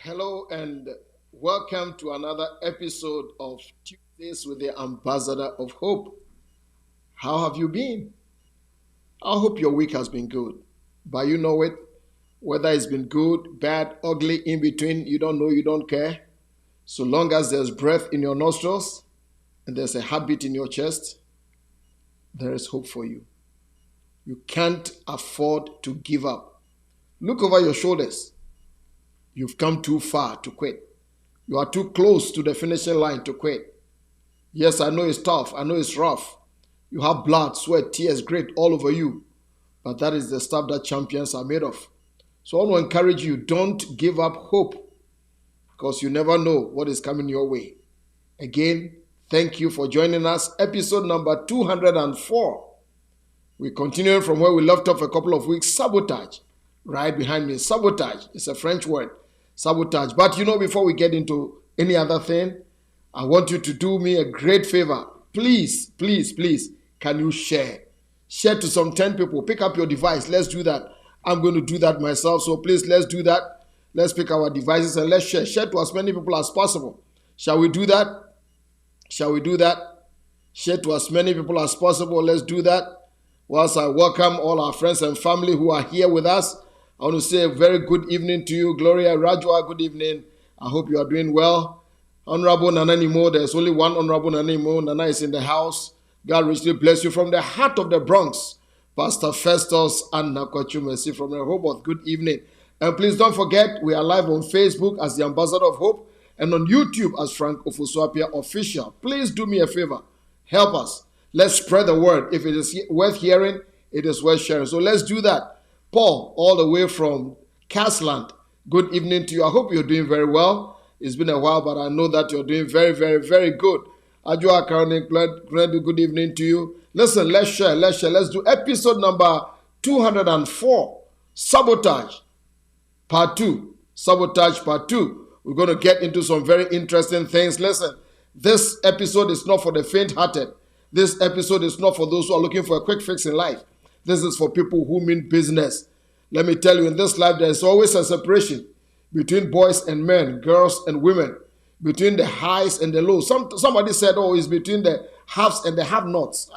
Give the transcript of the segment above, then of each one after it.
Hello and welcome to another episode of Tuesdays with the Ambassador of Hope. How have you been? I hope your week has been good. But you know it, whether it's been good, bad, ugly, in between, you don't know, you don't care. So long as there's breath in your nostrils and there's a heartbeat in your chest, there is hope for you. You can't afford to give up. Look over your shoulders. You've come too far to quit. You are too close to the finishing line to quit. Yes, I know it's tough. I know it's rough. You have blood, sweat, tears, grit all over you. But that is the stuff that champions are made of. So I want to encourage you, don't give up hope, because you never know what is coming your way. Again, thank you for joining us. Episode number 204. We're continuing from where we left off a couple of weeks. Sabotage. Right behind me. Sabotage. It's a French word. Sabotage. But before we get into any other thing, I want you to do me a great favor. Please, can you share? Share to some 10 people. Pick up your device. Let's do that. I'm going to do that myself. So please, let's do that. Let's pick our devices and let's share. Share to as many people as possible. Shall we do that? Share to as many people as possible. Let's do that. Whilst I welcome all our friends and family who are here with us, I want to say a very good evening to you. Gloria Rajwa, good evening. I hope you are doing well. Honorable Nana Nimo, there's only one Honorable Nana Nimo. Nana is in the house. God richly bless you from the heart of the Bronx. Pastor Festus and Nakwachumesi from Rehoboth, good evening. And please don't forget, we are live on Facebook as the Ambassador of Hope and on YouTube as Frank Ofosu-Appiah Official. Please do me a favor. Help us. Let's spread the word. If it is worth hearing, it is worth sharing. So let's do that. Paul, all the way from Castland, good evening to you. I hope you're doing very well. It's been a while, but I know that you're doing very, very, very good. Ajua Karonin, good evening to you. Listen, let's share. Let's do episode number 204, Sabotage, Part 2. Sabotage, Part 2. We're going to get into some very interesting things. Listen, this episode is not for the faint-hearted. This episode is not for those who are looking for a quick fix in life. This is for people who mean business. Let me tell you, in this life, there is always a separation between boys and men, girls and women, between the highs and the lows. Somebody said, it's between the haves and the have-nots.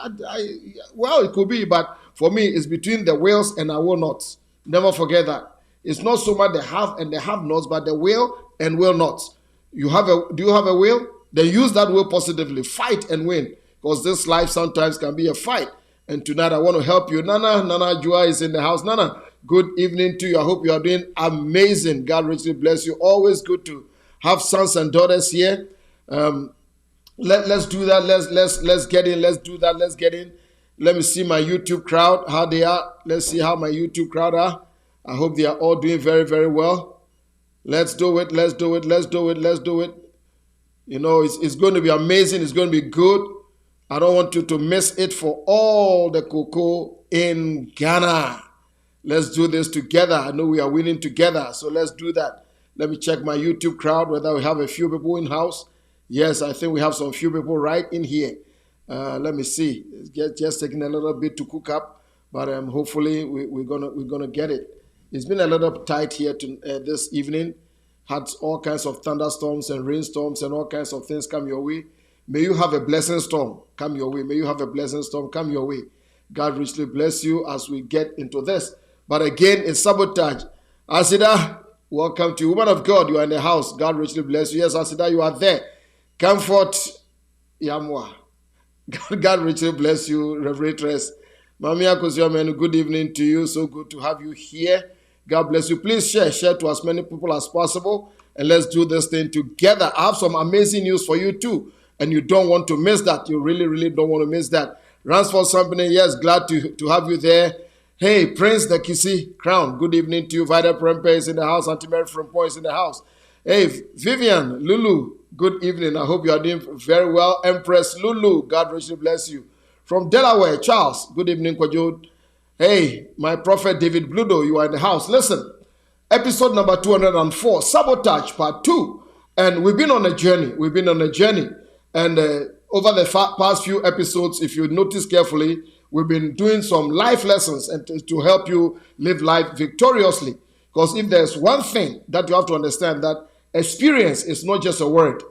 Well, it could be, but for me, it's between the wills and the will-nots. Never forget that. It's not so much the have and the have-nots, but the will and will-nots. Do you have a will? Then use that will positively. Fight and win, because this life sometimes can be a fight. And tonight I want to help you. Nana Jua is in the house. Nana, good evening to you. I hope you are doing amazing. God richly bless you. Always good to have sons and daughters here. Let's do that. Let's get in. Let's do that. Let's get in. Let me see my YouTube crowd, how they are. Let's see how my YouTube crowd are. I hope they are all doing very, very well. Let's do it. It's going to be amazing. It's going to be good. I don't want you to miss it for all the cocoa in Ghana. Let's do this together. I know we are winning together, so let's do that. Let me check my YouTube crowd, whether we have a few people in house. Yes, I think we have some few people right in here. Let me see. It's just taking a little bit to cook up, but hopefully we're gonna get it. It's been a little tight here this evening. Had all kinds of thunderstorms and rainstorms and all kinds of things come your way. May you have a blessing storm come your way. May you have a blessing storm come your way. God richly bless you as we get into this. But again, it's Sabotage. Asida, welcome to you. Woman of God, you are in the house. God richly bless you. Yes, Asida, you are there. Comfort Yamwa. God richly bless you, Reveratress. Mamia Kosyomen, good evening to you. So good to have you here. God bless you. Please share to as many people as possible. And let's do this thing together. I have some amazing news for you too. And you don't want to miss that. You really, really don't want to miss that. Ransford Company, yes, glad to have you there. Hey, Prince the Kisi Crown, good evening to you. Vida Prempe is in the house. Auntie Mary Frempong is in the house. Hey, Vivian, Lulu, good evening. I hope you are doing very well. Empress Lulu, God richly bless you. From Delaware, Charles, good evening, Kwajo. Hey, my prophet David Bludo, you are in the house. Listen, episode number 204, Sabotage, Part 2. And we've been on a journey. And over the past few episodes, if you notice carefully, we've been doing some life lessons and to help you live life victoriously. Because if there's one thing that you have to understand, that experience is not just a word.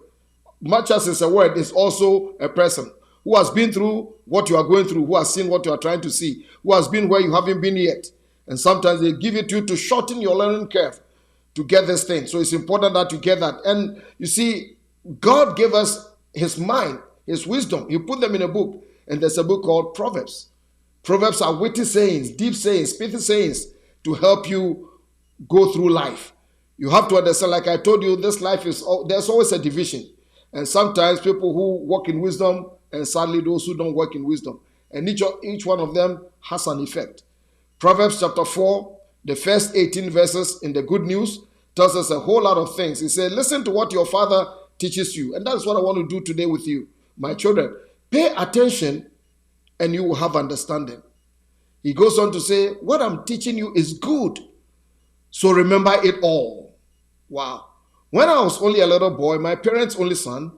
Much as it's a word, it's also a person who has been through what you are going through, who has seen what you are trying to see, who has been where you haven't been yet. And sometimes they give it to you to shorten your learning curve to get this thing. So it's important that you get that. And you see, God gave us his mind, his wisdom. He put them in a book. And there's a book called Proverbs. Proverbs are witty sayings, deep sayings, pithy sayings to help you go through life. You have to understand, like I told you, this life is, there's always a division. And sometimes people who walk in wisdom, and sadly those who don't work in wisdom. And each one of them has an effect. Proverbs chapter 4, the first 18 verses in the Good News tells us a whole lot of things. He said, listen to what your father teaches you. And that's what I want to do today with you, my children. Pay attention and you will have understanding. He goes on to say, what I'm teaching you is good. So remember it all. Wow. When I was only a little boy, my parents' only son,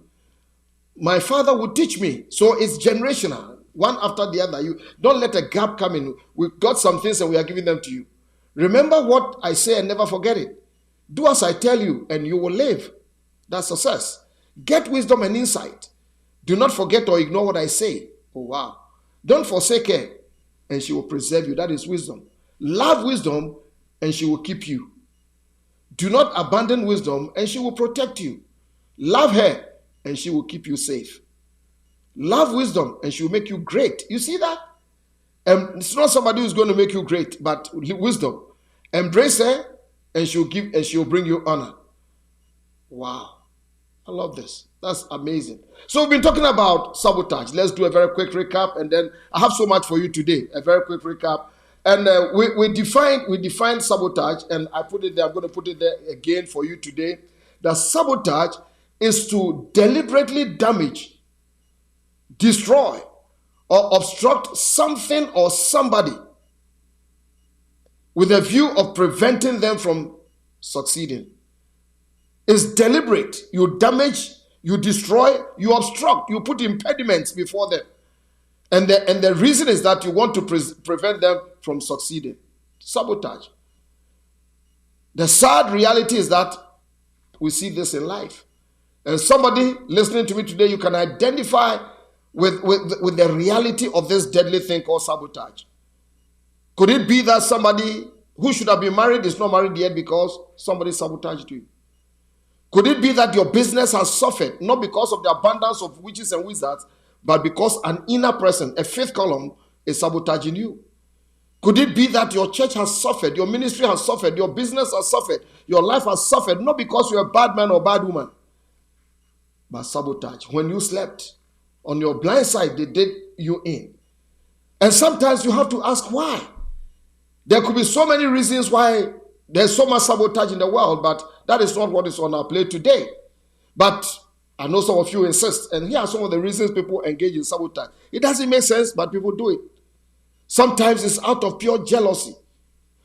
my father would teach me. So it's generational, one after the other. You don't let a gap come in. We've got some things and we are giving them to you. Remember what I say and never forget it. Do as I tell you and you will live. That's success. Get wisdom and insight. Do not forget or ignore what I say. Oh, wow. Don't forsake her and she will preserve you. That is wisdom. Love wisdom and she will keep you. Do not abandon wisdom and she will protect you. Love her and she will keep you safe. Love wisdom and she will make you great. You see that? It's not somebody who's going to make you great, but wisdom. Embrace her and she'll bring you honor. Wow. I love this. That's amazing. So we've been talking about sabotage. Let's do a very quick recap, and then I have so much for you today. A very quick recap. And we defined sabotage, and I put it there. I'm going to put it there again for you today. That sabotage is to deliberately damage, destroy, or obstruct something or somebody with a view of preventing them from succeeding. It's deliberate. You damage, you destroy, you obstruct, you put impediments before them. And the reason is that you want to prevent them from succeeding. Sabotage. The sad reality is that we see this in life. And somebody listening to me today, you can identify with the reality of this deadly thing called sabotage. Could it be that somebody who should have been married is not married yet because somebody sabotaged you? Could it be that your business has suffered, not because of the abundance of witches and wizards, but because an inner person, a fifth column, is sabotaging you? Could it be that your church has suffered, your ministry has suffered, your business has suffered, your life has suffered, not because you're a bad man or bad woman, but sabotage? When you slept, on your blind side, they did you in. And sometimes you have to ask why. There could be so many reasons why there's so much sabotage in the world, but that is not what is on our plate today. But I know some of you insist, and here are some of the reasons people engage in sabotage. It doesn't make sense, but people do it. Sometimes it's out of pure jealousy.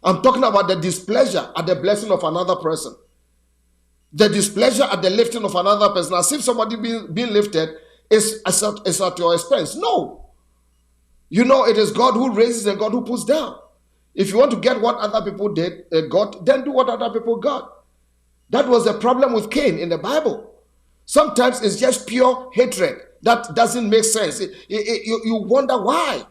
I'm talking about the displeasure at the blessing of another person. The displeasure at the lifting of another person. As if somebody being lifted is at your expense. No. You know, it is God who raises and God who puts down. If you want to get what other people got, then do what other people got. That was the problem with Cain in the Bible. Sometimes it's just pure hatred that doesn't make sense. You wonder why.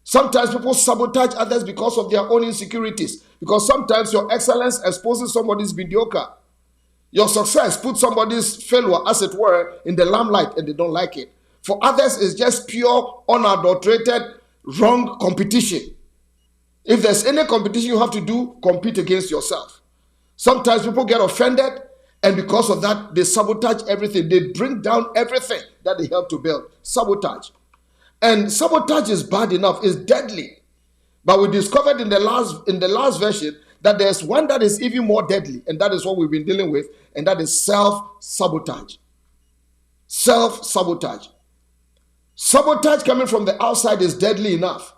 Sometimes people sabotage others because of their own insecurities. Because sometimes your excellence exposes somebody's mediocre. Your success puts somebody's failure, as it were, in the limelight, and they don't like it. For others, it's just pure, unadulterated, wrong competition. If there's any competition you have to do, compete against yourself. Sometimes people get offended, and because of that, they sabotage everything. They bring down everything that they help to build. Sabotage. And sabotage is bad enough, it's deadly. But we discovered in the last version that there's one that is even more deadly, and that is what we've been dealing with, and that is self-sabotage. Self-sabotage. Sabotage coming from the outside is deadly enough.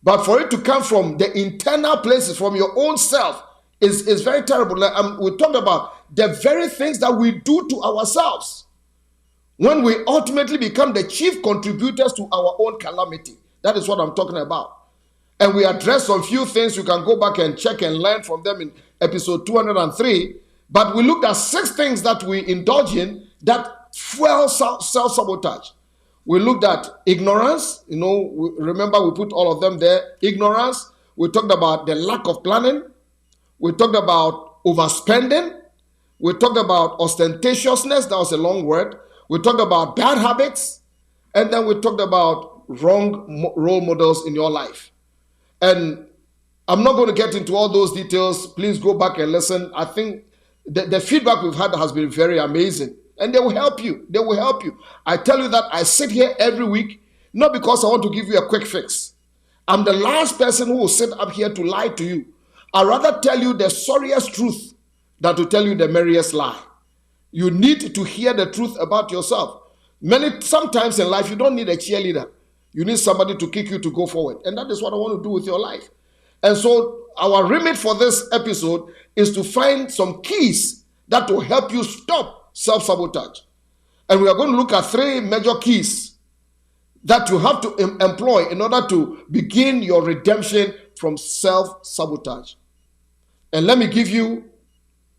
But for it to come from the internal places, from your own self, is very terrible. We talked about the very things that we do to ourselves when we ultimately become the chief contributors to our own calamity. That is what I'm talking about. And we address some few things. You can go back and check and learn from them in episode 203. But we looked at 6 things that we indulge in that fuel self-sabotage. We looked at ignorance. Remember we put all of them there. Ignorance. We talked about the lack of planning. We talked about overspending. We talked about ostentatiousness. That was a long word. We talked about bad habits. And then we talked about wrong role models in your life. And I'm not going to get into all those details. Please go back and listen. I think the feedback we've had has been very amazing. And they will help you. They will help you. I tell you that I sit here every week, not because I want to give you a quick fix. I'm the last person who will sit up here to lie to you. I'd rather tell you the sorriest truth than to tell you the merriest lie. You need to hear the truth about yourself. Sometimes in life, you don't need a cheerleader. You need somebody to kick you to go forward. And that is what I want to do with your life. And so our remit for this episode is to find some keys that will help you stop self-sabotage. And we are going to look at 3 major keys that you have to employ in order to begin your redemption from self-sabotage. And let me give you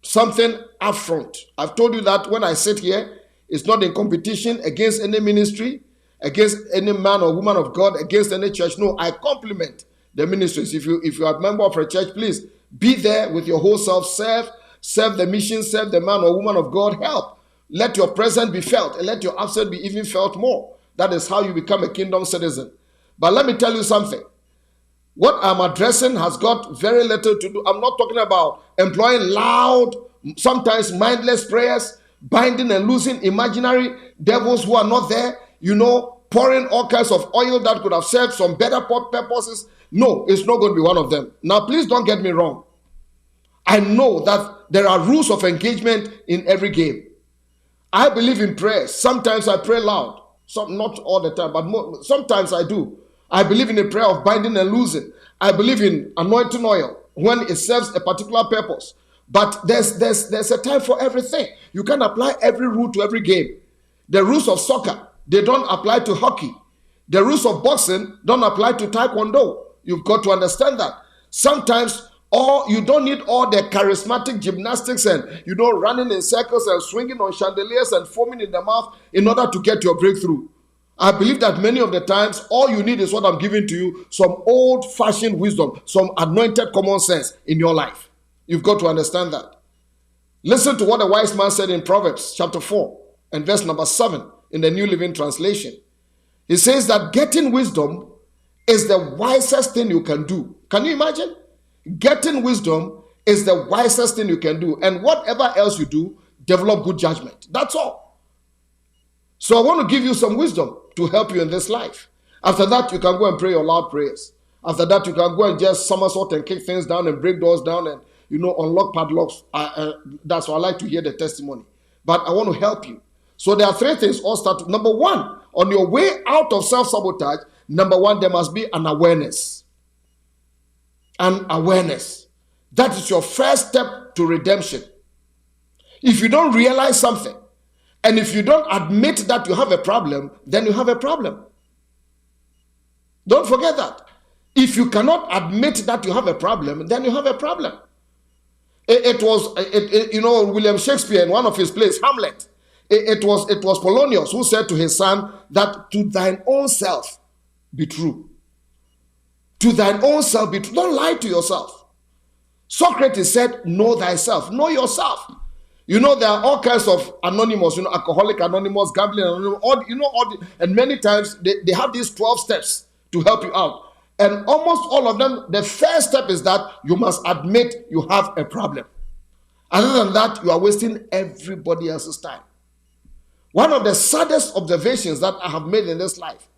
something up front. I've told you that when I sit here, it's not in competition against any ministry, against any man or woman of God, against any church. No, I compliment the ministries. If you are a member of a church, please be there with your whole self. Serve the mission, serve the man or woman of God. Help. Let your presence be felt and let your absence be even felt more. That is how you become a kingdom citizen. But let me tell you something. What I'm addressing has got very little to do. I'm not talking about employing loud, sometimes mindless prayers, binding and loosing imaginary devils who are not there, pouring all kinds of oil that could have served some better purposes. No, it's not going to be one of them. Now, please don't get me wrong. I know that there are rules of engagement in every game. I believe in prayers. Sometimes I pray loud. Not all the time, but sometimes I do. I believe in a prayer of binding and loosing. I believe in anointing oil when it serves a particular purpose. But there's a time for everything. You can't apply every rule to every game. The rules of soccer, they don't apply to hockey. The rules of boxing don't apply to taekwondo. You've got to understand that. Sometimes you don't need all the charismatic gymnastics and, running in circles and swinging on chandeliers and foaming in the mouth in order to get your breakthrough. I believe that many of the times, all you need is what I'm giving to you, some old-fashioned wisdom, some anointed common sense in your life. You've got to understand that. Listen to what the wise man said in Proverbs chapter 4 and verse number 7 in the New Living Translation. He says that getting wisdom is the wisest thing you can do. Can you imagine? Getting wisdom is the wisest thing you can do. And whatever else you do, develop good judgment. That's all. So I want to give you some wisdom to help you in this life. After that, you can go and pray your loud prayers. After that, you can go and just somersault and kick things down and break doors down and, unlock padlocks. That's why I like to hear the testimony. But I want to help you. So there are 3 things all start. Number 1, on your way out of self-sabotage, number 1, there must be an awareness. An awareness. That is your first step to redemption. If you don't realize something, and if you don't admit that you have a problem, then you have a problem. Don't forget that. If you cannot admit that you have a problem, then you have a problem. It was William Shakespeare in one of his plays, Hamlet. It was Polonius who said to his son that to thine own self be true. To thine own self be true. Don't lie to yourself. Socrates said, know thyself. Know yourself. There are all kinds of anonymous, alcoholic anonymous, gambling anonymous, and many times they have these 12 steps to help you out. And almost all of them, the first step is that you must admit you have a problem. Other than that, you are wasting everybody else's time. One of the saddest observations that I have made in this life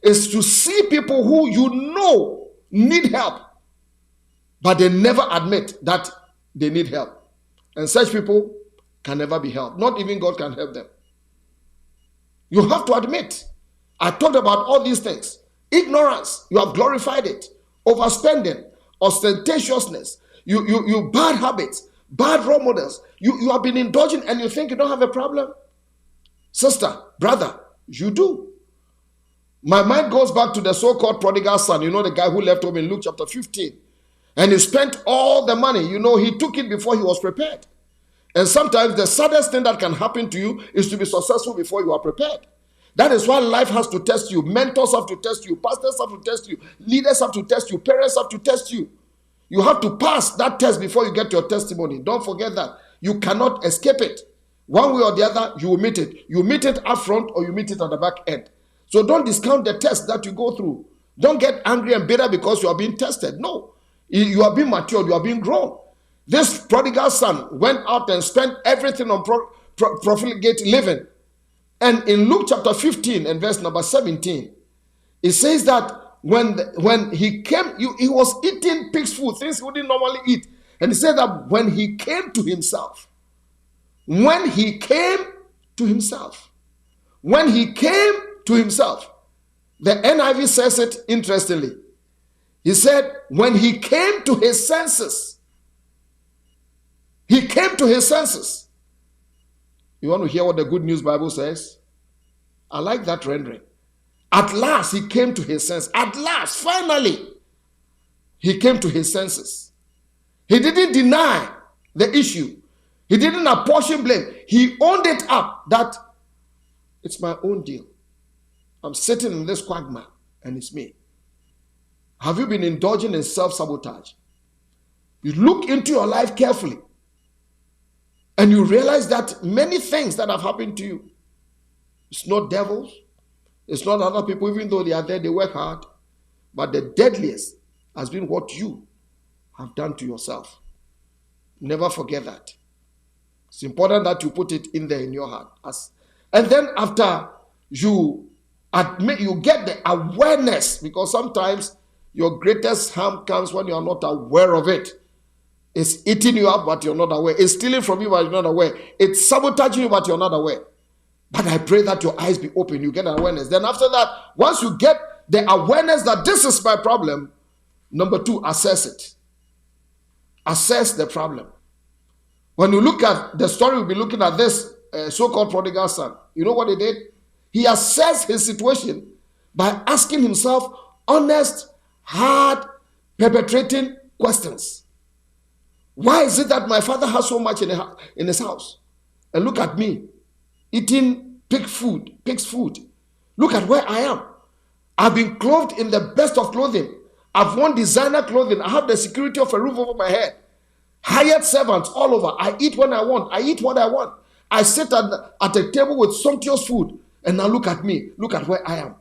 is to see people who need help, but they never admit that they need help. And such people can never be helped. Not even God can help them. You have to admit. I talked about all these things. Ignorance, you have glorified it. Overspending, ostentatiousness, you bad habits, bad role models. You have been indulging and you think you don't have a problem. Sister, brother, you do. My mind goes back to the so-called prodigal son. The guy who left home in Luke chapter 15. And he spent all the money. He took it before he was prepared. And sometimes the saddest thing that can happen to you is to be successful before you are prepared. That is why life has to test you. Mentors have to test you. Pastors have to test you. Leaders have to test you. Parents have to test you. You have to pass that test before you get your testimony. Don't forget that. You cannot escape it. One way or the other, you will meet it. You meet it up front or you meet it at the back end. So don't discount the test that you go through. Don't get angry and bitter because you are being tested. No. You are being matured. You are being grown. This prodigal son went out and spent everything on profligate living. And in Luke chapter 15 and verse number 17, it says that when he came, he was eating pig's food, things he wouldn't normally eat. And he said that when he came to himself, the NIV says it interestingly. He said, when he came to his senses, he came to his senses. You want to hear what the Good News Bible says? I like that rendering. At last, he came to his senses. At last, finally, he came to his senses. He didn't deny the issue. He didn't apportion blame. He owned it up that it's my own deal. I'm sitting in this quagmire and it's me. Have you been indulging in self-sabotage? You look into your life carefully and you realize that many things that have happened to you, it's not devils, it's not other people, even though they are there, they work hard, but the deadliest has been what you have done to yourself. Never forget that. It's important that you put it in there in your heart. And then after you admit, you get the awareness, because sometimes your greatest harm comes when you are not aware of it. It's eating you up, but you're not aware. It's stealing from you, but you're not aware. It's sabotaging you, but you're not aware. But I pray that your eyes be open. You get awareness. Then after that, once you get the awareness that this is my problem, number 2, assess it. Assess the problem. When you look at the story, we'll be looking at this so-called prodigal son. You know what he did? He assessed his situation by asking himself honest, hard, perpetrating questions. Why is it that my father has so much in his house? And look at me, eating pig's food. Look at where I am. I've been clothed in the best of clothing. I've worn designer clothing. I have the security of a roof over my head. Hired servants all over. I eat when I want. I eat what I want. I sit at a table with sumptuous food. And now look at me. Look at where I am.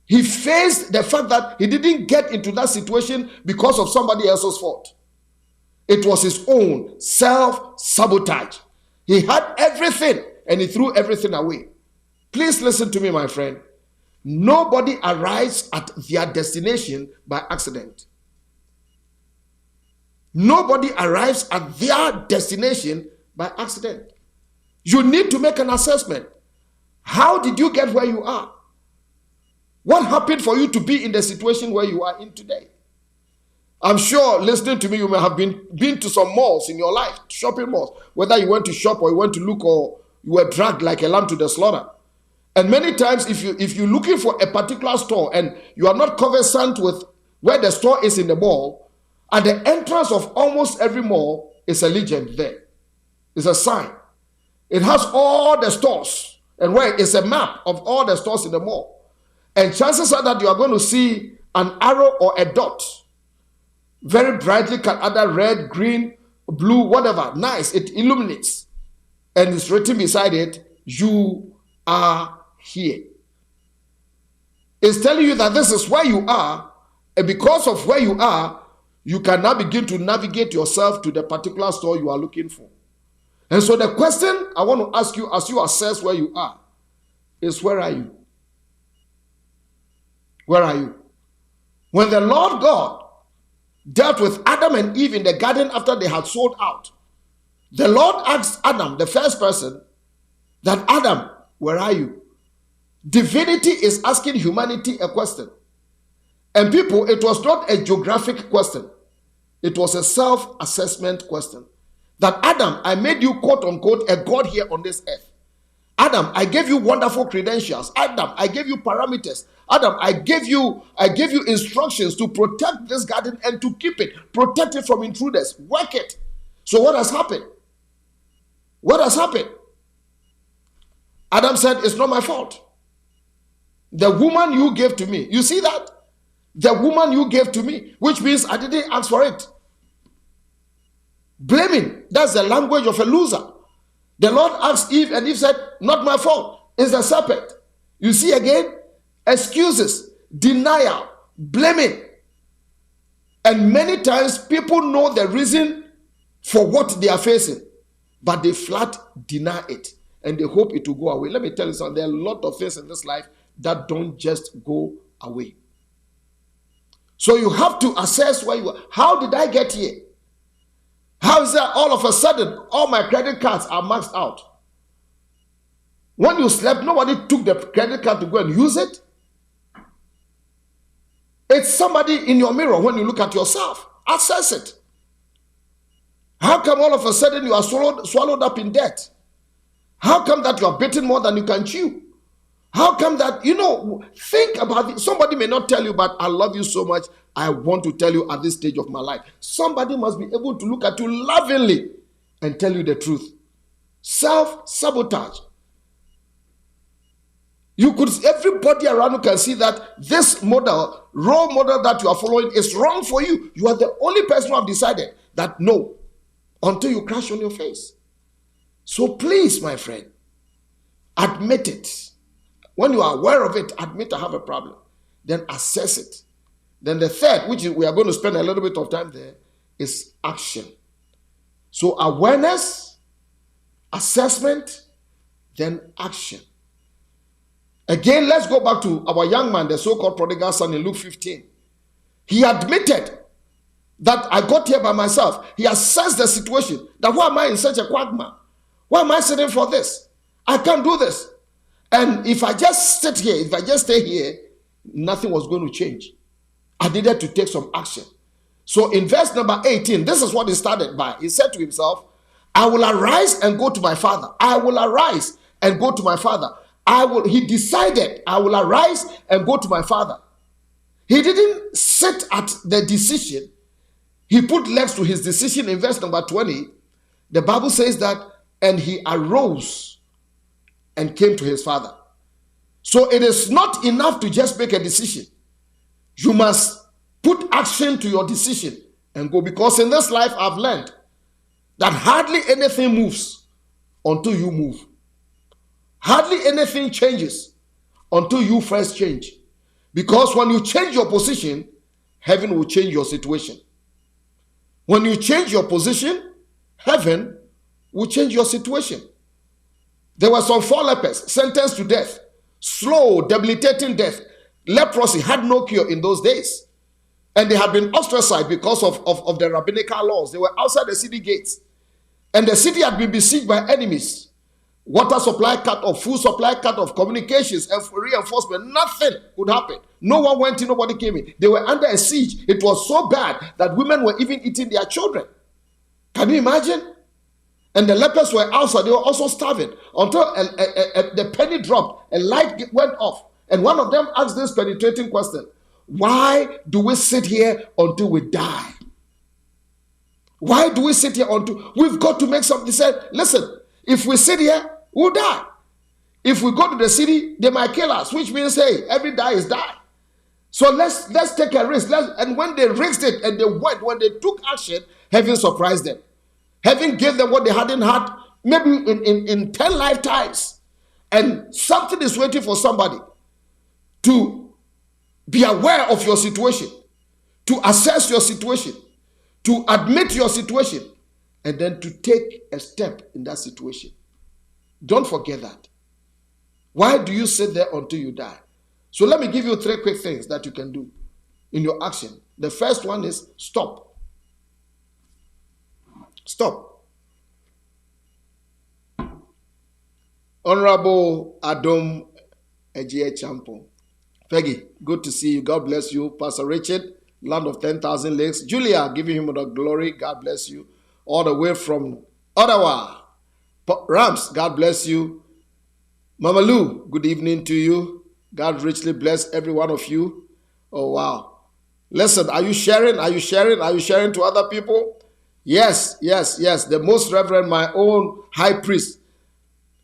He faced the fact that he didn't get into that situation because of somebody else's fault. It was his own self-sabotage. He had everything and he threw everything away. Please listen to me, my friend. Nobody arrives at their destination by accident. Nobody arrives at their destination by accident. You need to make an assessment. How did you get where you are? What happened for you to be in the situation where you are in today? I'm sure, listening to me, you may have been to some malls in your life, shopping malls, whether you went to shop or you went to look or you were dragged like a lamb to the slaughter. And many times, if you're looking for a particular store and you are not conversant with where the store is in the mall, at the entrance of almost every mall is a legend there. It's a sign. It has all the stores, and where it's a map of all the stores in the mall. And chances are that you are going to see an arrow or a dot, very brightly cut, either red, green, blue, whatever. Nice. It illuminates. And it's written beside it, you are here. It's telling you that this is where you are, and because of where you are, you can now begin to navigate yourself to the particular store you are looking for. And so the question I want to ask you as you assess where you are is, where are you? Where are you? When the Lord God dealt with Adam and Eve in the garden after they had sold out, the Lord asked Adam, the first person, that Adam, where are you? Divinity is asking humanity a question. And people, it was not a geographic question. It was a self-assessment question. That Adam, I made you, quote unquote, a God here on this earth. Adam, I gave you wonderful credentials. Adam, I gave you parameters. Adam, I gave you instructions to protect this garden and to keep it. Protect it from intruders. Work it. So what has happened? What has happened? Adam said, it's not my fault. The woman you gave to me. You see that? The woman you gave to me, which means I didn't ask for it. Blaming, that's the language of a loser. The Lord asked Eve, and Eve said, not my fault. It's the serpent. You see again? Excuses, denial, blaming. And many times people know the reason for what they are facing, but they flat deny it and they hope it will go away. Let me tell you something. There are a lot of things in this life that don't just go away. So you have to assess where you are. How did I get here? How is that all of a sudden all my credit cards are maxed out? When you slept, nobody took the credit card to go and use it. It's somebody in your mirror when you look at yourself. Assess it. How come all of a sudden you are swallowed up in debt? How come that you are bitten more than you can chew? How come that, think about it. Somebody may not tell you, but I love you so much. I want to tell you at this stage of my life. Somebody must be able to look at you lovingly and tell you the truth. Self-sabotage. Everybody around you can see that this role model that you are following is wrong for you. You are the only person who have decided that no, until you crash on your face. So please, my friend, admit it. When you are aware of it, admit I have a problem. Then assess it. Then the third, which we are going to spend a little bit of time there, is action. So awareness, assessment, then action. Again, let's go back to our young man, the so-called prodigal son in Luke 15. He admitted that I got here by myself. He assessed the situation. That why am I in such a quagmire? Why am I sitting for this? I can't do this. And if I just sit here, if I just stay here, nothing was going to change. I needed to take some action. So in verse number 18, this is what he started by. He said to himself, I will arise and go to my father. I will arise and go to my father. He decided, I will arise and go to my father. He didn't sit at the decision. He put legs to his decision in verse number 20. The Bible says that, and he arose and came to his father. So it is not enough to just make a decision. You must put action to your decision and go. Because in this life, I've learned that hardly anything moves until you move. Hardly anything changes until you first change. Because when you change your position, heaven will change your situation. When you change your position, heaven will change your situation. There were some 4 lepers sentenced to death. Slow, debilitating death. Leprosy had no cure in those days. And they had been ostracized because of the rabbinical laws. They were outside the city gates. And the city had been besieged by enemies. Water supply cut off, food supply cut off, communications and reinforcement. Nothing could happen. No one went in, nobody came in. They were under a siege. It was so bad that women were even eating their children. Can you imagine? And the lepers were outside. They were also starving until the penny dropped. A light went off. And one of them asked this penetrating question. Why do we sit here until we die? Why do we sit here until we've got to make something? They said, listen, if we sit here, we'll die. If we go to the city, they might kill us, which means, hey, every die is die. So let's take a risk. And when they risked it and they went, when they took action, heaven surprised them. Heaven gave them what they hadn't had maybe in 10 lifetimes. And something is waiting for somebody to be aware of your situation, to assess your situation, to admit your situation, and then to take a step in that situation. Don't forget that. Why do you sit there until you die? So let me give you 3 quick things that you can do in your action. The first one is stop. Stop. Honorable Adom Ejie Champo. Peggy, good to see you. God bless you. Pastor Richard, land of 10,000 lakes. Julia, giving him the glory. God bless you. All the way from Ottawa. Rams, God bless you. Mama Lou, good evening to you. God richly bless every one of you. Oh, wow. Listen, are you sharing? Are you sharing? Are you sharing to other people? Yes. The most reverend, my own high priest,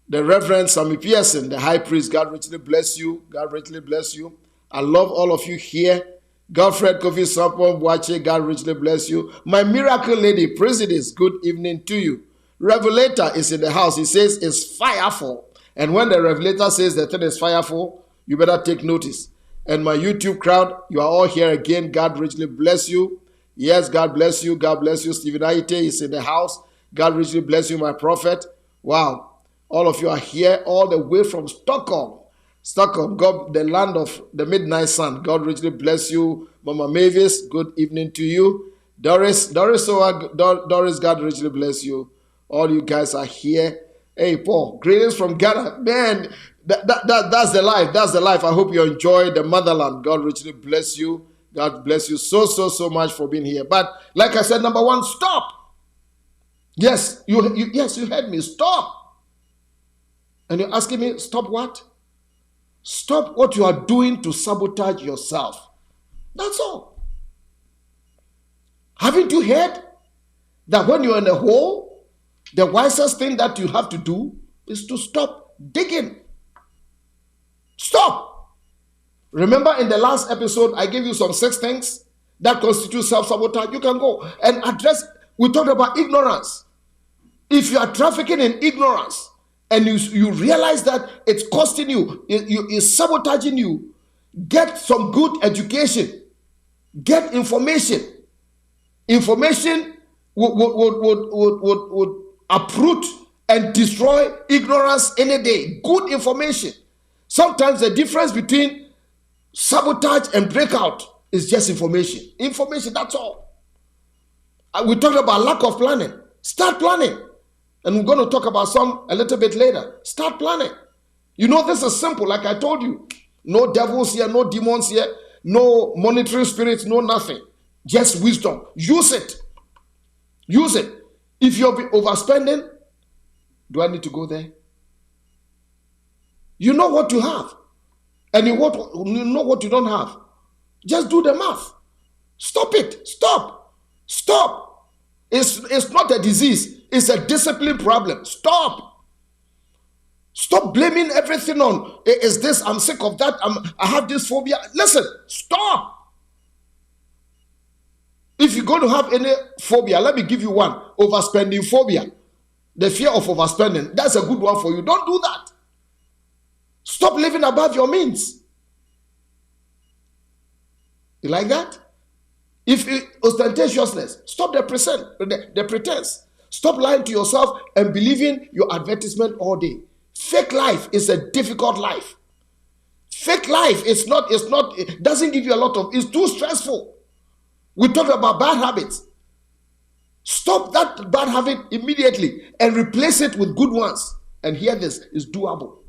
the Reverend Sammy Pearson, the high priest. God richly bless you. God richly bless you. I love all of you here. Godfred Kofi Sampon Boache, God richly bless you. My miracle lady, President, good evening to you. Revelator is in the house. He says it's fireful. And when the Revelator says the thing is fireful, you better take notice. And my YouTube crowd, you are all here again. God richly bless you. Yes, God bless you. God bless you. Stephen Aite is in the house. God richly bless you, my prophet. Wow. All of you are here all the way from Stockholm. God, the land of the midnight sun. God richly bless you. Mama Mavis, good evening to you. Doris, God richly bless you. All you guys are here. Hey, Paul, greetings from Ghana. Man, that's the life. That's the life. I hope you enjoy the motherland. God richly bless you. God bless you so much for being here. But like I said, number one, stop. Yes, you heard me. Stop. And you're asking me, stop what? Stop what you are doing to sabotage yourself. That's all. Haven't you heard that when you're in a hole, the wisest thing that you have to do is to stop digging? Stop. Remember in the last episode, I gave you some 6 things that constitute self-sabotage. You can go and address. We talked about ignorance. If you are trafficking in ignorance, and you realize that it's costing you, it's sabotaging you, get some good education, get information. Information would uproot and destroy ignorance any day. Good information. Sometimes the difference between sabotage and breakout is just information. Information, that's all. We talked about lack of planning. Start planning. And we're going to talk about some a little bit later. Start planning. You know, this is simple. Like I told you, no devils here, no demons here, no monitoring spirits, no nothing. Just wisdom. Use it. Use it. If you're overspending, do I need to go there? You know what you have. And you know what you don't have. Just do the math. Stop it. Stop. It's not a disease. It's a discipline problem. Stop blaming everything on, is this, I'm sick of that, I have this phobia. Listen, stop. If you're going to have any phobia, let me give you one. Overspending phobia. The fear of overspending. That's a good one for you. Don't do that. Stop living above your means. You like that? If ostentatiousness, stop the pretense. Stop lying to yourself and believing your advertisement all day. Fake life is a difficult life. Fake life it doesn't give you a lot of, it's too stressful. We talked about bad habits. Stop that bad habit immediately and replace it with good ones. And hear this, it's doable.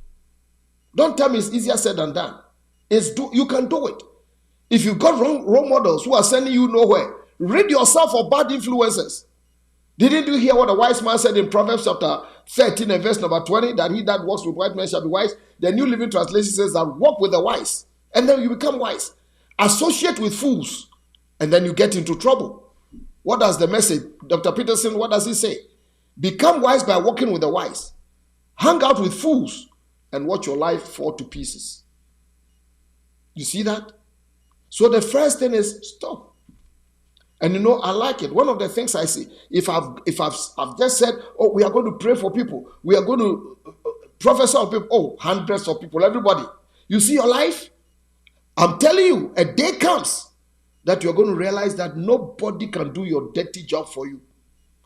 Don't tell me it's easier said than done. You can do it. If you've got role models who are sending you nowhere, rid yourself of bad influences. Didn't you hear what the wise man said in Proverbs chapter 13 and verse number 20? That he that walks with wise men shall be wise. The New Living Translation says that walk with the wise. And then you become wise. Associate with fools. And then you get into trouble. What does the message? Dr. Peterson, what does he say? Become wise by walking with the wise. Hang out with fools. And watch your life fall to pieces. You see that? So the first thing is stop. And you know, I like it. One of the things I see, if I've just said, oh, we are going to pray for people, we are going to prophesy on people, oh, hundreds of people, everybody. You see your life? I'm telling you, a day comes that you're going to realize that nobody can do your dirty job for you.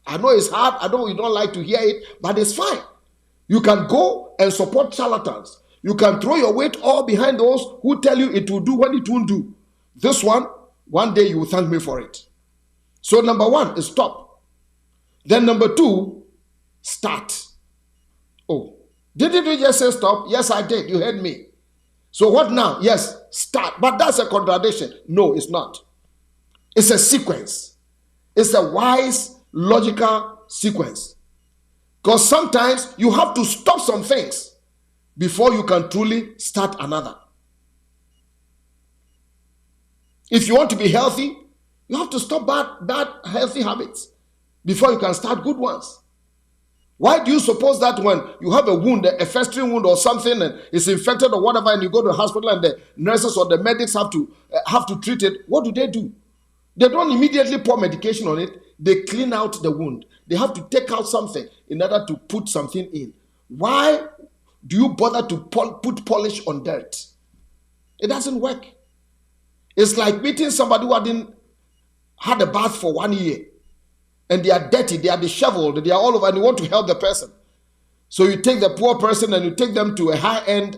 I know it's hard. I know you don't like to hear it, but it's fine. You can go and support charlatans. You can throw your weight all behind those who tell you it will do when it won't do. This one day you will thank me for it. So number one is stop. Then number two, start. Oh, didn't you just say stop? Yes, I did. You heard me. So what now? Yes, start. But that's a contradiction. No, it's not. It's a sequence. It's a wise, logical sequence. Because sometimes you have to stop some things before you can truly start another. If you want to be healthy, you have to stop bad healthy habits before you can start good ones. Why do you suppose that when you have a wound, a festering wound or something, and it's infected or whatever, and you go to the hospital and the nurses or the medics have to treat it, what do? They don't immediately pour medication on it. They clean out the wound. They have to take out something in order to put something in. Why do you bother to put polish on dirt? It doesn't work. It's like meeting somebody who hadn't had a bath for 1 year. And they are dirty, they are disheveled, they are all over, and you want to help the person. So you take the poor person and you take them to a high-end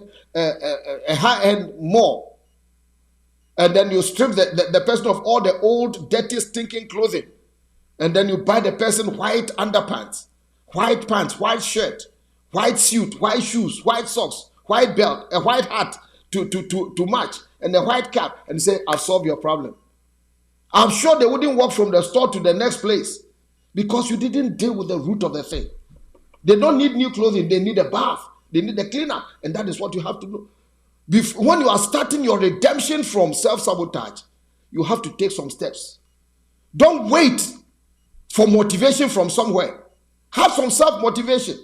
mall. And then you strip the person of all the old, dirty, stinking clothing. And then you buy the person white underpants, white pants, white shirt, white suit, white shoes, white socks, white belt, a white hat to match, and a white cap, and say, I'll solve your problem. I'm sure they wouldn't walk from the store to the next place because you didn't deal with the root of the thing. They don't need new clothing. They need a bath. They need a cleanup. And that is what you have to do. When you are starting your redemption from self-sabotage, you have to take some steps. Don't wait for motivation from somewhere. Have some self-motivation.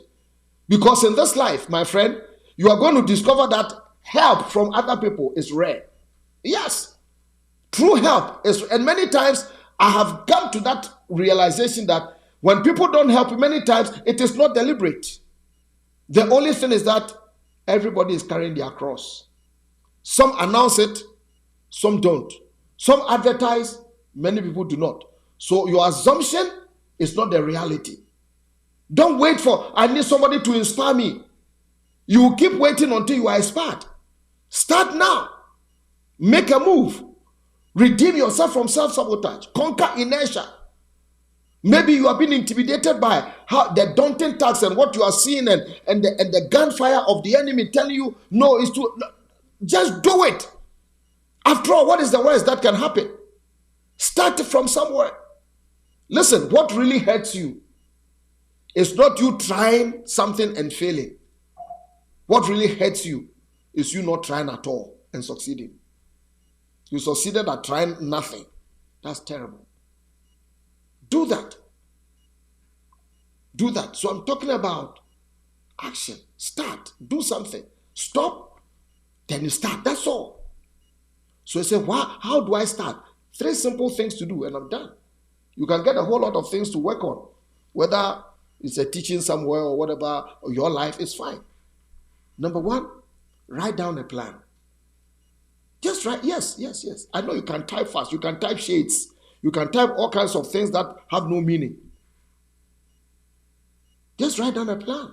Because in this life, my friend, you are going to discover that help from other people is rare. Yes. True help is, and many times I have come to that realization that when people don't help you, many times it is not deliberate. The only thing is that everybody is carrying their cross. Some announce it, some don't. Some advertise, many people do not. So your assumption is not the reality. Don't wait for, I need somebody to inspire me. You will keep waiting until you are inspired. Start now. Make a move. Redeem yourself from self-sabotage. Conquer inertia. Maybe you have been intimidated by how the daunting task and what you are seeing and the gunfire of the enemy telling you, no, it's too... Just do it. After all, what is the worst that can happen? Start from somewhere. Listen, what really hurts you is not you trying something and failing. What really hurts you is you not trying at all and succeeding. You succeeded at trying nothing. That's terrible. Do that. Do that. So I'm talking about action. Start. Do something. Stop. Then you start. That's all. So you say, wow, how do I start? 3 simple things to do and I'm done. You can get a whole lot of things to work on. Whether it's a teaching somewhere or whatever, or your life is fine. Number 1, write down a plan. Just write, yes. I know you can type fast. You can type shades. You can type all kinds of things that have no meaning. Just write down a plan.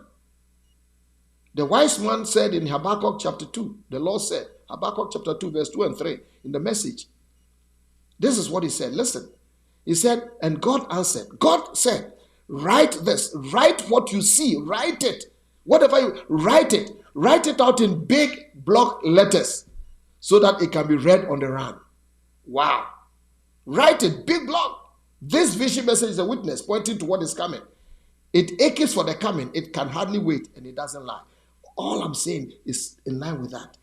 The wise man said in Habakkuk chapter 2, the Lord said, Habakkuk chapter 2, verse 2 and 3, in the Message. This is what he said. Listen. He said, and God answered. God said, write this. Write what you see. Write it. Whatever you write it. Write it out in big block letters so that it can be read on the run. Wow. Write it, big block. This vision message is a witness pointing to what is coming. It aches for the coming. It can hardly wait and it doesn't lie. All I'm saying is in line with that.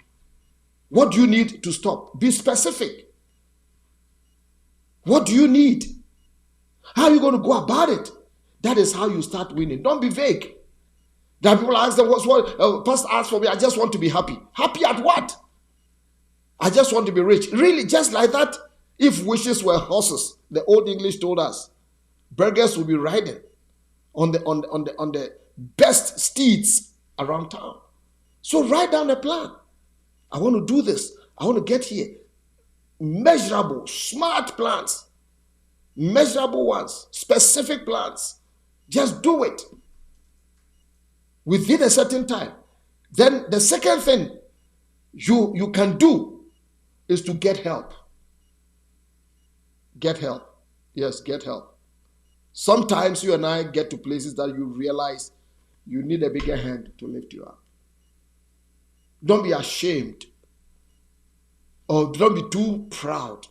What do you need to stop? Be specific. What do you need? How are you going to go about it? That is how you start winning. Don't be vague. There are people ask them, what's what? Pastor asked for me, I just want to be happy. Happy at what? I just want to be rich. Really, just like that? If wishes were horses, the old English told us, burghers would be riding on the best steeds around town. So write down a plan. I want to do this. I want to get here. Measurable, smart plans. Measurable ones. Specific plans. Just do it. Within a certain time. Then the second thing you can do is to get help. Get help. Yes, get help. Sometimes you and I get to places that you realize you need a bigger hand to lift you up. Don't be ashamed or don't be too proud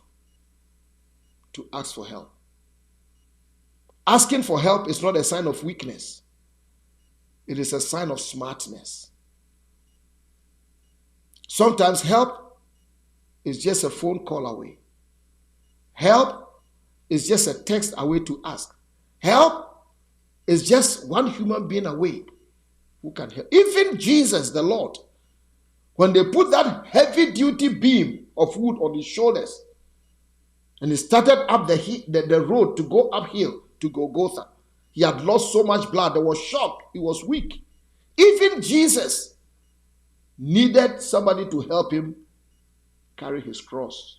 to ask for help. Asking for help is not a sign of weakness. It is a sign of smartness. Sometimes help is just a phone call away. Help is just a text away to ask. Help It's just one human being away who can help. Even Jesus, the Lord, when they put that heavy-duty beam of wood on his shoulders, and he started up the road to go uphill to Golgotha, he had lost so much blood. There was shock. He was weak. Even Jesus needed somebody to help him carry his cross.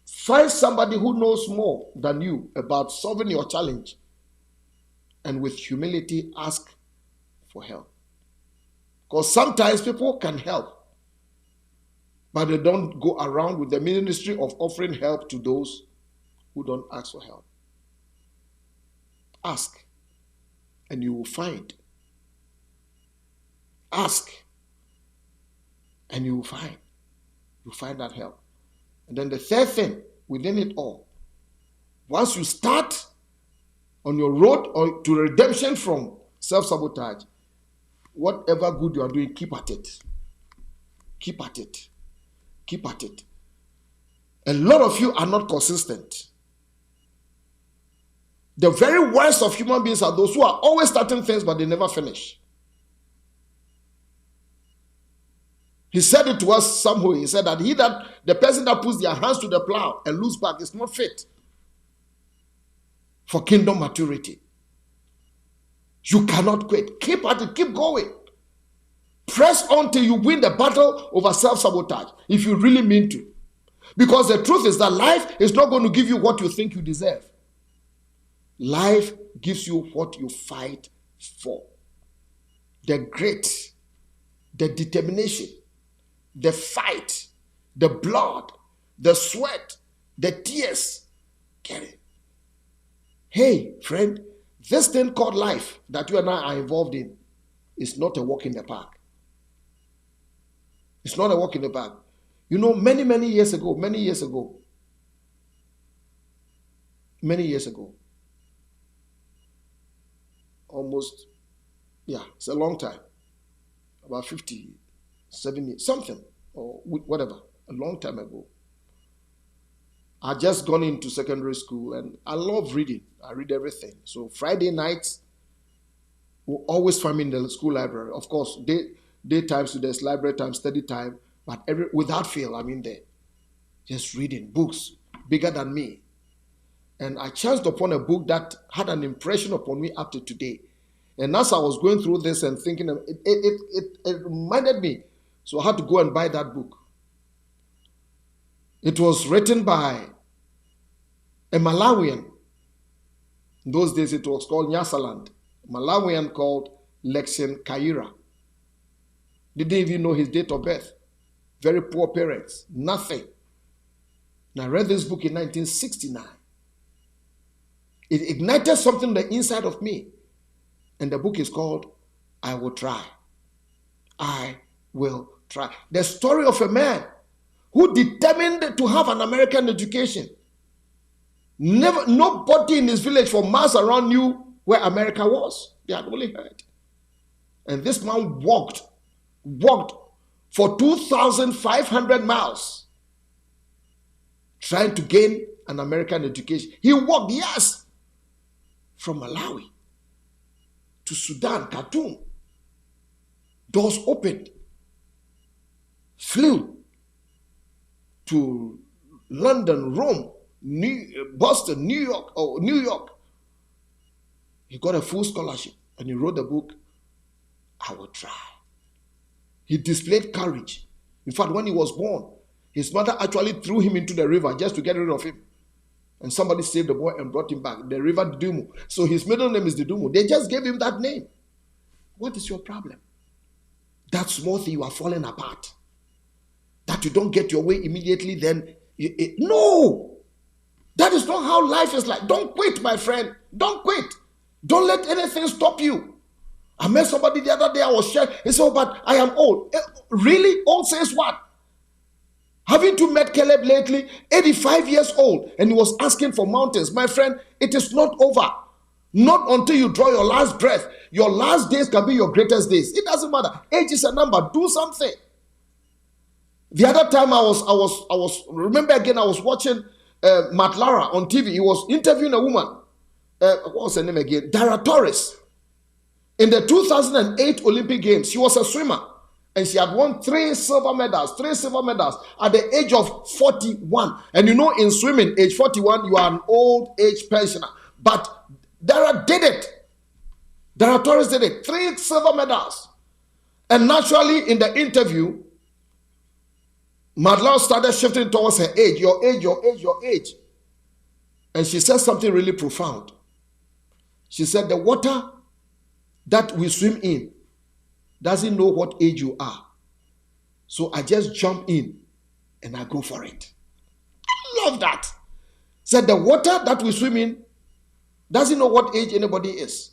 Find somebody who knows more than you about solving your challenge, and with humility ask for help. Because sometimes people can help, but they don't go around with the ministry of offering help to those who don't ask for help. Ask, and you will find. Ask, and you will find. You'll find that help. And then the third thing within it all, once you start on your road to redemption from self-sabotage, whatever good you are doing, keep at it. Keep at it. Keep at it. A lot of you are not consistent. The very worst of human beings are those who are always starting things but they never finish. He said it to us somewhere. He said that the person that puts their hands to the plow and looks back is not fit for kingdom maturity. You cannot quit. Keep at it. Keep going. Press on till you win the battle over self-sabotage, if you really mean to. Because the truth is that life is not going to give you what you think you deserve. Life gives you what you fight for. The grit, the determination, the fight, the blood, the sweat, the tears. Get it? Hey, friend, this thing called life that you and I are involved in is not a walk in the park. It's not a walk in the park. You know, many years ago, almost, it's a long time, about 57 years, something, or whatever, a long time ago. I just gone into secondary school and I love reading. I read everything. So Friday nights will always find me in the school library. Of course, daytime students, library time, study time, but without fail, I'm in there. Just reading books bigger than me. And I chanced upon a book that had an impression upon me up to today. And as I was going through this and thinking, it reminded me. So I had to go and buy that book. It was written by a Malawian. In those days, it was called Nyasaland. A Malawian called Lexian Kaira. Didn't even know his date of birth. Very poor parents. Nothing. And I read this book in 1969. It ignited something on the inside of me. And the book is called I Will Try. I Will Try. The story of a man who determined to have an American education. Nobody in his village for miles around knew where America was. They had only heard. And this man walked for 2,500 miles trying to gain an American education. He walked, yes, from Malawi to Sudan, Khartoum. Doors opened. Flew to London, Rome, Boston, New York. He got a full scholarship and he wrote the book, I Will Try. He displayed courage. In fact, when he was born, his mother actually threw him into the river just to get rid of him. And somebody saved the boy and brought him back. The river Didumu. So his middle name is Didumu. They just gave him that name. What is your problem? That small thing, you are falling apart. That you don't get your way immediately, then no! That is not how life is like. Don't quit, my friend. Don't quit. Don't let anything stop you. I met somebody the other day, I was sharing. He said, oh, but I am old. Really? Old says what? Haven't you met Caleb lately? 85 years old. And he was asking for mountains. My friend, it is not over. Not until you draw your last breath. Your last days can be your greatest days. It doesn't matter. Age is a number. Do something. The other time I was remember again, I was watching Matt Lara on TV. He was interviewing a woman. what was her name again? Dara Torres. In the 2008 Olympic Games, she was a swimmer. And she had won 3 silver medals at the age of 41. And you know, in swimming, age 41, you are an old age pensioner. But Dara did it. Dara Torres did it. 3 silver medals. And naturally, in the interview, Madeleine started shifting towards her age, your age, your age, your age. And she said something really profound. She said, the water that we swim in doesn't know what age you are. So I just jump in and I go for it. I love that. Said the water that we swim in doesn't know what age anybody is.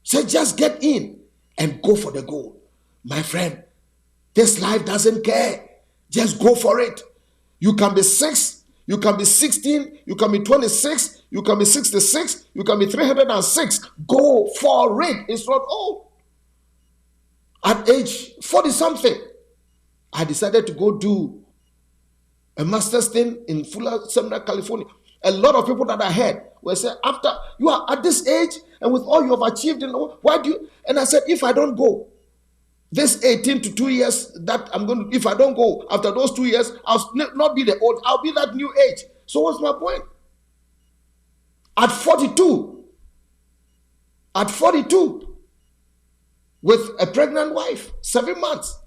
Said just get in and go for the goal. My friend, this life doesn't care. Just go for it. You can be 6, you can be 16, you can be 26, you can be 66, you can be 306. Go for it. It's not old. At age 40-something, I decided to go do a master's thing in Fuller Seminary, California. A lot of people that I heard were saying, after you are at this age and with all you have achieved, why do you? And I said, if I don't go, this 18 to 2 years that I'm going to, if I don't go after those 2 years, I'll not be the old, I'll be that new age. So what's my point? At 42, with a pregnant wife, 7 months,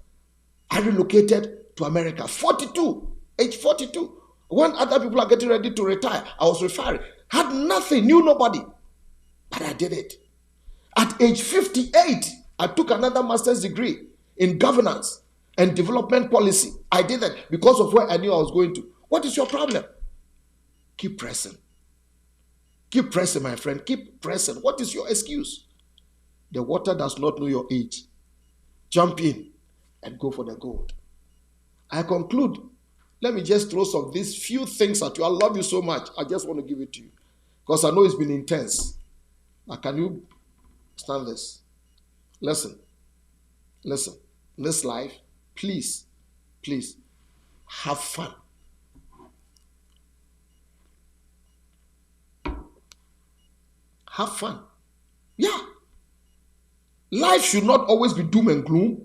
I relocated to America. 42, age 42. When other people are getting ready to retire, I was retiring. Had nothing, knew nobody. But I did it. At age 58, I took another master's degree in governance and development policy. I did that because of where I knew I was going to. What is your problem? Keep pressing. Keep pressing, my friend. Keep pressing. What is your excuse? The water does not know your age. Jump in and go for the gold. I conclude. Let me just throw some of these few things at you. I love you so much. I just want to give it to you. Because I know it's been intense. Now, can you stand this? Listen. Listen. This life, please, please, have fun. Have fun. Yeah. Life should not always be doom and gloom.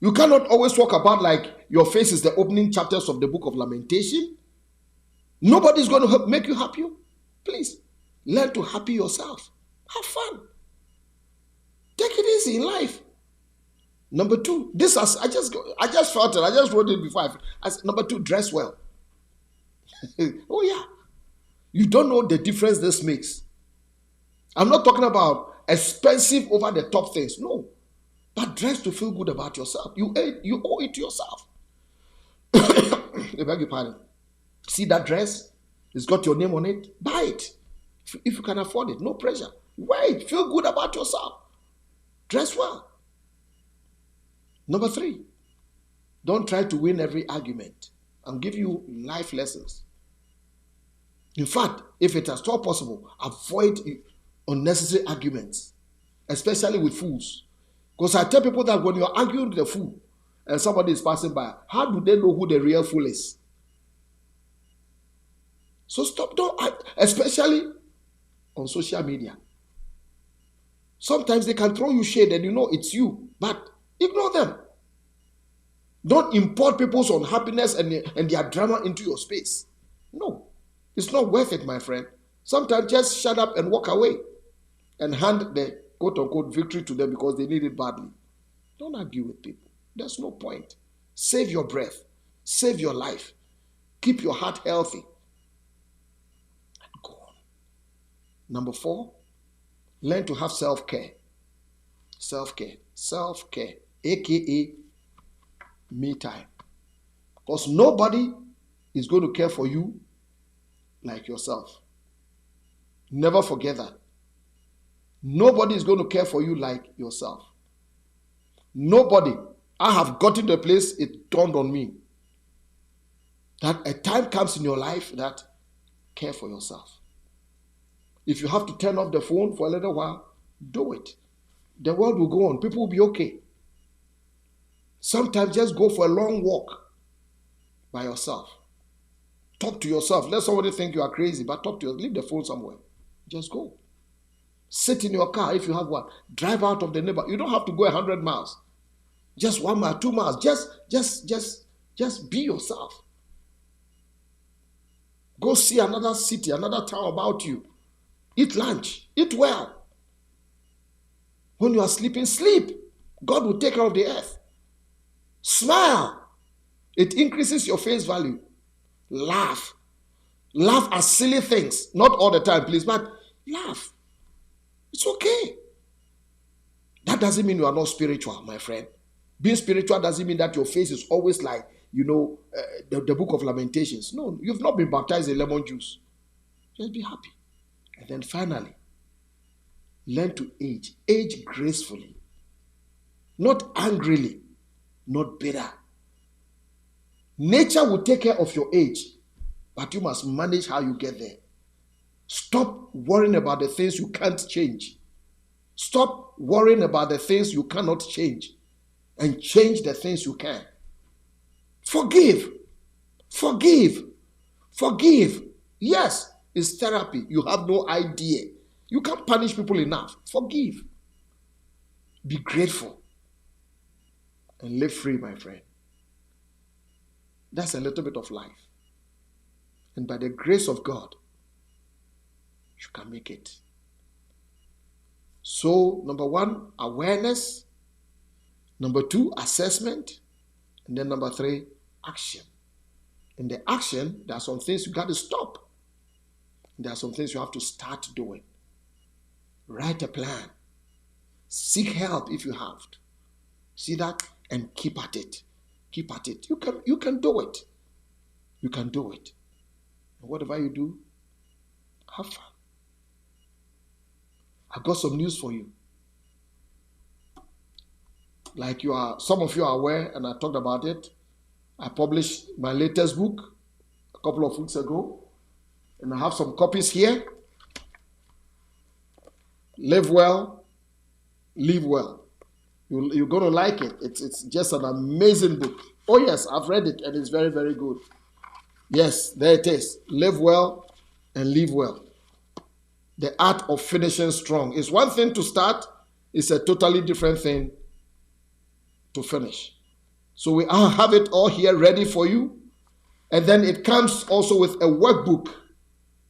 You cannot always talk about like your face is the opening chapters of the book of Lamentation. Nobody's going to make you happy. Please, learn to happy yourself. Have fun. Take it easy in life. Number 2, I just felt it. I just wrote it before. I said, number 2, dress well. Oh yeah. You don't know the difference this makes. I'm not talking about expensive over the top things. No. But dress to feel good about yourself. You owe it to yourself. I beg your pardon. See that dress? It's got your name on it. Buy it. If you can afford it. No pressure. Wear it. Feel good about yourself. Dress well. Number 3. Don't try to win every argument. I'm giving you life lessons. In fact, if it is at all possible, avoid unnecessary arguments, especially with fools. Because I tell people that when you're arguing with a fool and somebody is passing by, how do they know who the real fool is? So stop, especially on social media. Sometimes they can throw you shade and you know it's you, but ignore them. Don't import people's unhappiness and their drama into your space. No, it's not worth it, my friend. Sometimes just shut up and walk away and hand the quote-unquote victory to them because they need it badly. Don't argue with people. There's no point. Save your breath. Save your life. Keep your heart healthy. And go on. Number 4, learn to have self-care. Self-care. Self-care. AKA me time. Because nobody is going to care for you like yourself. Never forget that. Nobody is going to care for you like yourself. Nobody. I have gotten to a place, it dawned on me that a time comes in your life that care for yourself. If you have to turn off the phone for a little while, do it. The world will go on. People will be okay. Sometimes just go for a long walk by yourself. Talk to yourself. Let somebody think you are crazy, but talk to yourself. Leave the phone somewhere. Just go. Sit in your car if you have one. Drive out of the neighborhood. You don't have to go 100 miles. Just 1 mile, 2 miles. Just be yourself. Go see another city, another town about you. Eat lunch. Eat well. When you are sleeping, sleep. God will take care of the earth. Smile. It increases your face value. Laugh. Laugh at silly things. Not all the time, please, but laugh. It's okay. That doesn't mean you are not spiritual, my friend. Being spiritual doesn't mean that your face is always like, the book of Lamentations. No, you've not been baptized in lemon juice. Just be happy. And then finally, learn to age. Age gracefully. Not angrily. Not bitter. Nature will take care of your age, but you must manage how you get there. Stop worrying about the things you can't change. Stop worrying about the things you cannot change, and change the things you can. Forgive. Forgive. Forgive. Yes, it's therapy. You have no idea. You can't punish people enough. Forgive. Be grateful. And live free, my friend. That's a little bit of life. And by the grace of God, you can make it. So, number 1, awareness. Number 2, assessment. And then number 3, action. In the action, there are some things you got to stop. There are some things you have to start doing. Write a plan. Seek help if you have to. See that? And keep at it. Keep at it. You can do it. You can do it. And whatever you do, have fun. I've got some news for you. Like some of you are aware, and I talked about it. I published my latest book a couple of weeks ago, and I have some copies here. Live well, live well. You're going to like it. It's just an amazing book. Oh yes, I've read it, and it's very, very good. Yes, there it is. Live well and live well. The art of finishing strong. It's one thing to start. It's a totally different thing to finish. So we have it all here ready for you. And then it comes also with a workbook.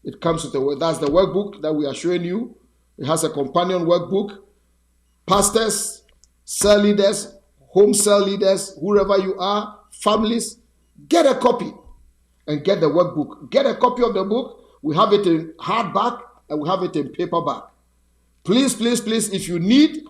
It comes with that's the workbook that we are showing you. It has a companion workbook. Pastors, cell leaders, home cell leaders, whoever you are, families, get a copy and get the workbook. Get a copy of the book. We have it in hardback and we have it in paperback. Please, please, please, if you need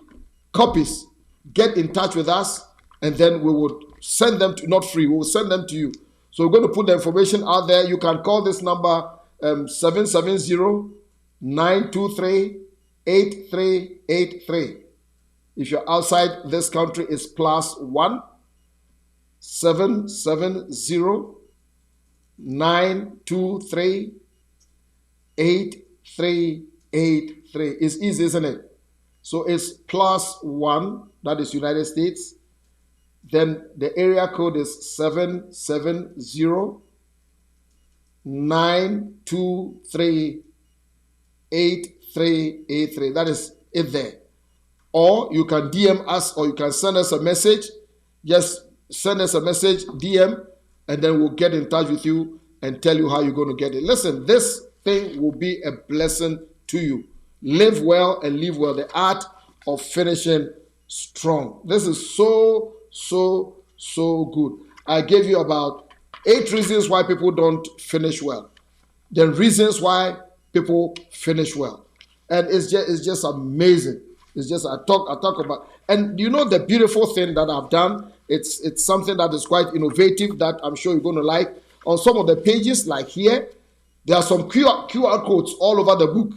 copies, get in touch with us, and then we would send them to, not free, we will send them to you. So we're going to put the information out there. You can call this number 770-923-8383. If you're outside this country, it's +1 770-923-8383. It's easy, isn't it? So it's +1, that is United States. Then the area code is 770-923-8383. That is it there. Or you can DM us, or you can send us a message. Just send us a message, DM, and then we'll get in touch with you and tell you how you're going to get it. Listen, this thing will be a blessing to you. Live well and live well. The art of finishing strong. This is so good. I gave you about 8 reasons why people don't finish well. The reasons why people finish well. And it's just amazing. It's just I talk about, and you know the beautiful thing that I've done, it's something that is quite innovative that I'm sure you're going to like. On some of the pages, like here, there are some QR codes all over the book.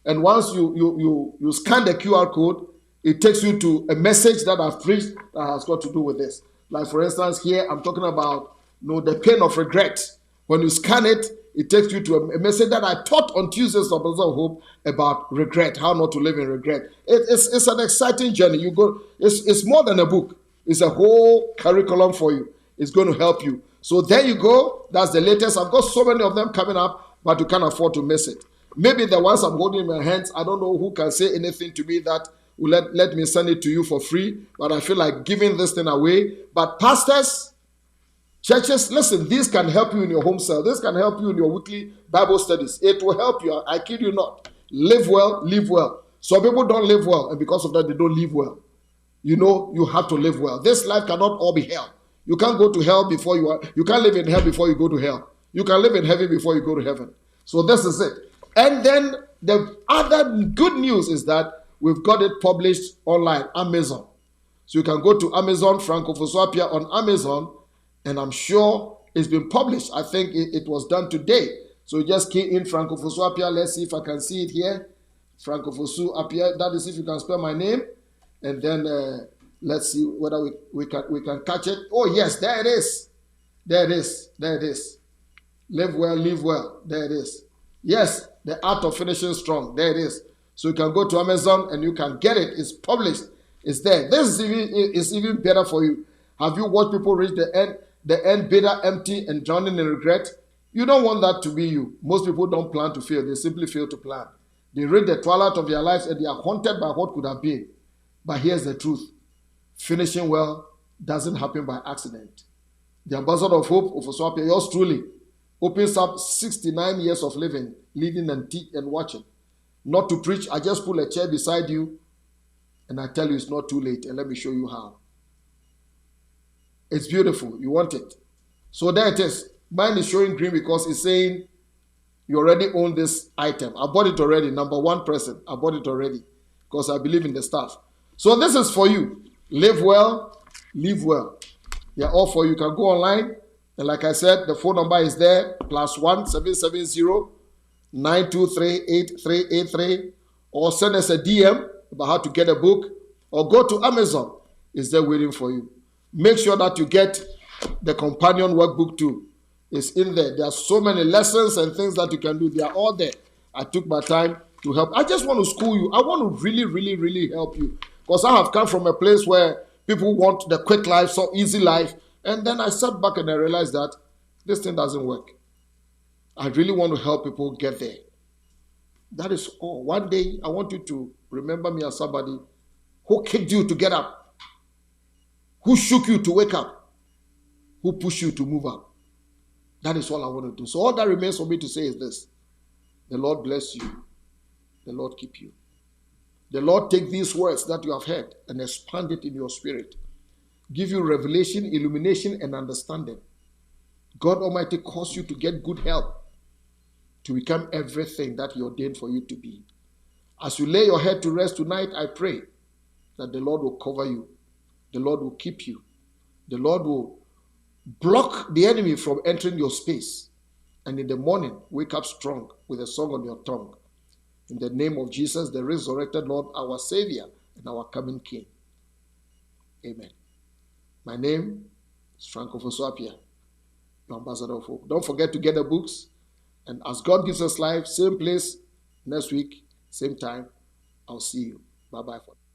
And once you scan the QR code, it takes you to a message that I've preached that has got to do with this. Like for instance, here I'm talking about the pain of regret. When you scan it, it takes you to a message that I taught on Tuesdays of Hope about regret, how not to live in regret. It's an exciting journey. You go. It's more than a book. It's a whole curriculum for you. It's going to help you. So there you go. That's the latest. I've got so many of them coming up, but you can't afford to miss it. Maybe the ones I'm holding in my hands, I don't know who can say anything to me that will let me send it to you for free, but I feel like giving this thing away. But pastors, churches, listen, this can help you in your home cell. This can help you in your weekly Bible studies. It will help you. I kid you not. Live well, live well. Some people don't live well, and because of that, they don't live well. You know, you have to live well. This life cannot all be hell. You can't go to hell before you can't live in hell before you go to hell. You can live in heaven before you go to heaven. So this is it. And then the other good news is that we've got it published online, Amazon. So you can go to Amazon, Frank Ofosu-Appiah on Amazon, and I'm sure it's been published. I think it was done today. So just key in Frank Ofosu-Appiah. Let's see if I can see it here. Frank Ofosu-Appiah. That is if you can spell my name. And then let's see whether we can catch it. Oh, yes, there it is. There it is. There it is. Live well, live well. There it is. Yes, the art of finishing strong. There it is. So you can go to Amazon and you can get it. It's published. It's there. This is even better for you. Have you watched people reach the end bitter, empty, and drowning in regret? You don't want that to be you. Most people don't plan to fail. They simply fail to plan. They reach the twilight of their lives and they are haunted by what could have been. But here's the truth. Finishing well doesn't happen by accident. The ambassador of hope, Ofosu-Appiah, yours truly, opens up 69 years of living, leading and teaching and watching. Not to preach, I just pull a chair beside you and I tell you it's not too late, and let me show you how. It's beautiful. You want it. So there it is. Mine is showing green because it's saying you already own this item. I bought it already. Number one person. I bought it already because I believe in the stuff. So this is for you. Live well, live well. They're all for you. You can go online. And like I said, the phone number is there. +1 770 923 8383. Or send us a DM about how to get a book. Or go to Amazon. It's there waiting for you. Make sure that you get the companion workbook too. It's in there. There are so many lessons and things that you can do. They are all there. I took my time to help. I just want to school you. I want to really, really, really help you. Because I have come from a place where people want the quick life, so easy life. And then I sat back and I realized that this thing doesn't work. I really want to help people get there. That is all. One day, I want you to remember me as somebody who kicked you to get up, who shook you to wake up, who pushed you to move up. That is all I want to do. So all that remains for me to say is this. The Lord bless you. The Lord keep you. The Lord take these words that you have heard and expand it in your spirit. Give you revelation, illumination, and understanding. God Almighty cause you to get good health, to become everything that He ordained for you to be. As you lay your head to rest tonight, I pray that the Lord will cover you. The Lord will keep you. The Lord will block the enemy from entering your space. And in the morning, wake up strong with a song on your tongue. In the name of Jesus, the resurrected Lord, our Savior and our coming King. Amen. My name is Frank Ofosu-Appiah, your ambassador of hope. Don't forget to get the books. And as God gives us life, same place, next week, same time, I'll see you. Bye-bye for now.